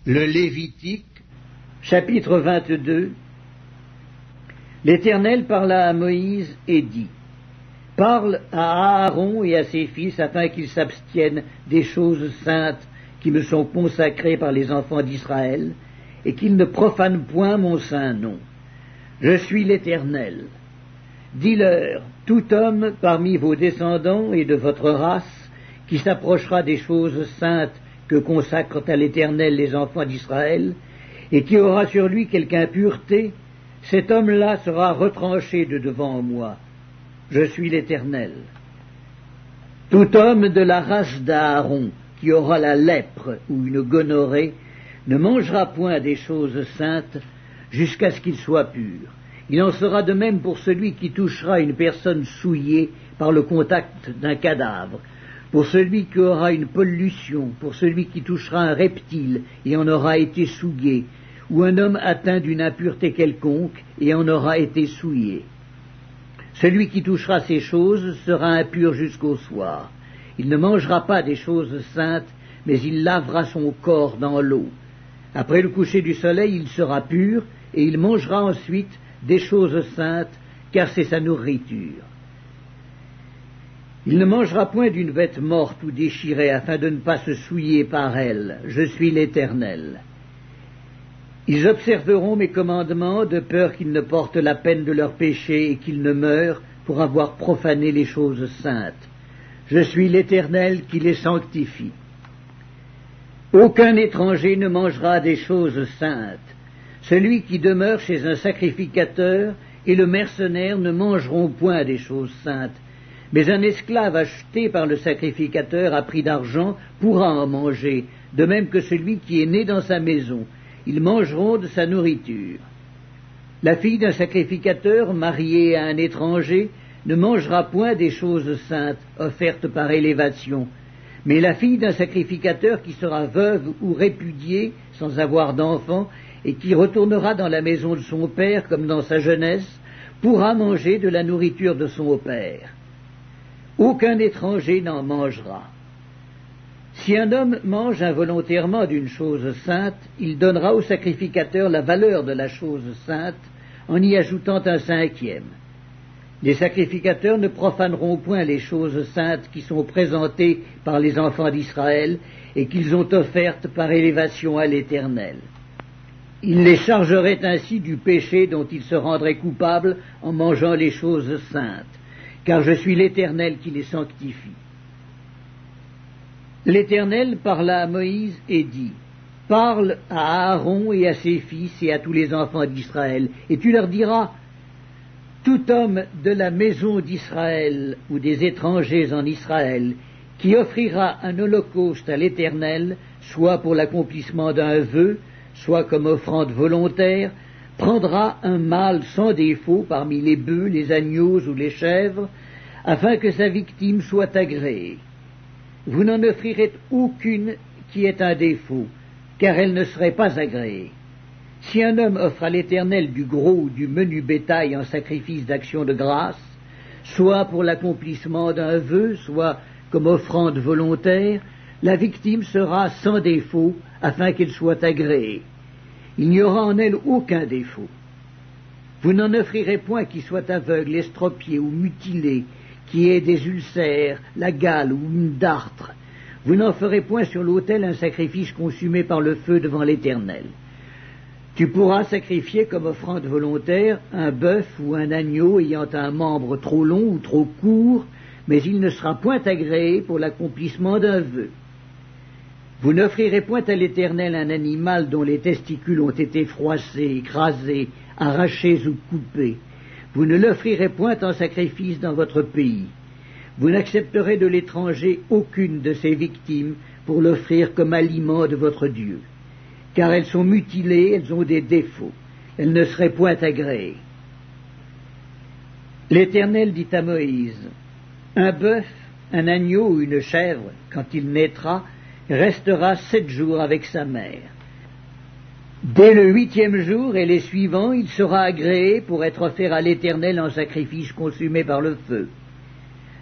Le Lévitique, chapitre 22. L'Éternel parla à Moïse et dit: Parle à Aaron et à ses fils afin qu'ils s'abstiennent des choses saintes qui me sont consacrées par les enfants d'Israël, et qu'ils ne profanent point mon saint nom. Je suis l'Éternel. Dis-leur: tout homme parmi vos descendants et de votre race qui s'approchera des choses saintes que consacrent à l'Éternel les enfants d'Israël, et qui aura sur lui quelque impureté, cet homme-là sera retranché de devant moi. Je suis l'Éternel. Tout homme de la race d'Aaron qui aura la lèpre ou une gonorrhée ne mangera point des choses saintes jusqu'à ce qu'il soit pur. Il en sera de même pour celui qui touchera une personne souillée par le contact d'un cadavre, pour celui qui aura une pollution, pour celui qui touchera un reptile et en aura été souillé, ou un homme atteint d'une impureté quelconque et en aura été souillé. Celui qui touchera ces choses sera impur jusqu'au soir. Il ne mangera pas des choses saintes, mais il lavera son corps dans l'eau. Après le coucher du soleil, il sera pur, et il mangera ensuite des choses saintes, car c'est sa nourriture. Il ne mangera point d'une bête morte ou déchirée, afin de ne pas se souiller par elle. Je suis l'Éternel. Ils observeront mes commandements, de peur qu'ils ne portent la peine de leur péché et qu'ils ne meurent pour avoir profané les choses saintes. Je suis l'Éternel qui les sanctifie. Aucun étranger ne mangera des choses saintes. Celui qui demeure chez un sacrificateur et le mercenaire ne mangeront point des choses saintes. Mais un esclave acheté par le sacrificateur à prix d'argent pourra en manger, de même que celui qui est né dans sa maison. Ils mangeront de sa nourriture. La fille d'un sacrificateur mariée à un étranger ne mangera point des choses saintes offertes par élévation. Mais la fille d'un sacrificateur qui sera veuve ou répudiée sans avoir d'enfant et qui retournera dans la maison de son père comme dans sa jeunesse pourra manger de la nourriture de son père. Aucun étranger n'en mangera. Si un homme mange involontairement d'une chose sainte, il donnera au sacrificateur la valeur de la chose sainte en y ajoutant un cinquième. Les sacrificateurs ne profaneront point les choses saintes qui sont présentées par les enfants d'Israël et qu'ils ont offertes par élévation à l'Éternel. Ils les chargeraient ainsi du péché dont ils se rendraient coupables en mangeant les choses saintes, car je suis l'Éternel qui les sanctifie. L'Éternel parla à Moïse et dit: Parle à Aaron et à ses fils et à tous les enfants d'Israël, et tu leur diras: tout homme de la maison d'Israël ou des étrangers en Israël qui offrira un holocauste à l'Éternel, soit pour l'accomplissement d'un vœu, soit comme offrande volontaire, prendra un mâle sans défaut parmi les bœufs, les agneaux ou les chèvres, afin que sa victime soit agréée. Vous n'en offrirez aucune qui ait un défaut, car elle ne serait pas agréée. Si un homme offre à l'Éternel du gros ou du menu bétail en sacrifice d'action de grâce, soit pour l'accomplissement d'un vœu, soit comme offrande volontaire, la victime sera sans défaut, afin qu'elle soit agréée. Il n'y aura en elle aucun défaut. Vous n'en offrirez point qui soit aveugle, estropié ou mutilé, qui ait des ulcères, la gale ou une dartre. Vous n'en ferez point sur l'autel un sacrifice consumé par le feu devant l'Éternel. Tu pourras sacrifier comme offrande volontaire un bœuf ou un agneau ayant un membre trop long ou trop court, mais il ne sera point agréé pour l'accomplissement d'un vœu. Vous n'offrirez point à l'Éternel un animal dont les testicules ont été froissés, écrasés, arrachés ou coupés. Vous ne l'offrirez point en sacrifice dans votre pays. Vous n'accepterez de l'étranger aucune de ses victimes pour l'offrir comme aliment de votre Dieu. Car elles sont mutilées, elles ont des défauts. Elles ne seraient point agréées. L'Éternel dit à Moïse: un bœuf, un agneau ou une chèvre, quand il naîtra, restera 7 jours avec sa mère. Dès le 8e jour et les suivants, il sera agréé pour être offert à l'Éternel en sacrifice consumé par le feu.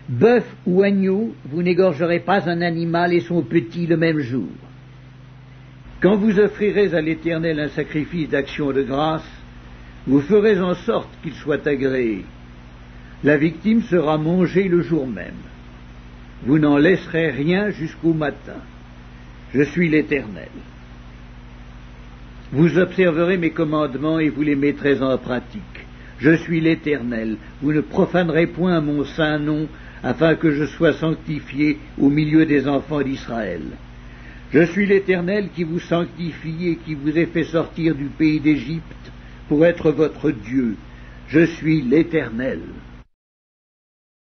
Bœuf ou agneau, vous n'égorgerez pas un animal et son petit le même jour. Quand vous offrirez à l'Éternel un sacrifice d'action de grâce, vous ferez en sorte qu'il soit agréé. La victime sera mangée le jour même. Vous n'en laisserez rien jusqu'au matin. Je suis l'Éternel. Vous observerez mes commandements et vous les mettrez en pratique. Je suis l'Éternel. Vous ne profanerez point mon saint nom, afin que je sois sanctifié au milieu des enfants d'Israël. Je suis l'Éternel qui vous sanctifie et qui vous ai fait sortir du pays d'Égypte pour être votre Dieu. Je suis l'Éternel.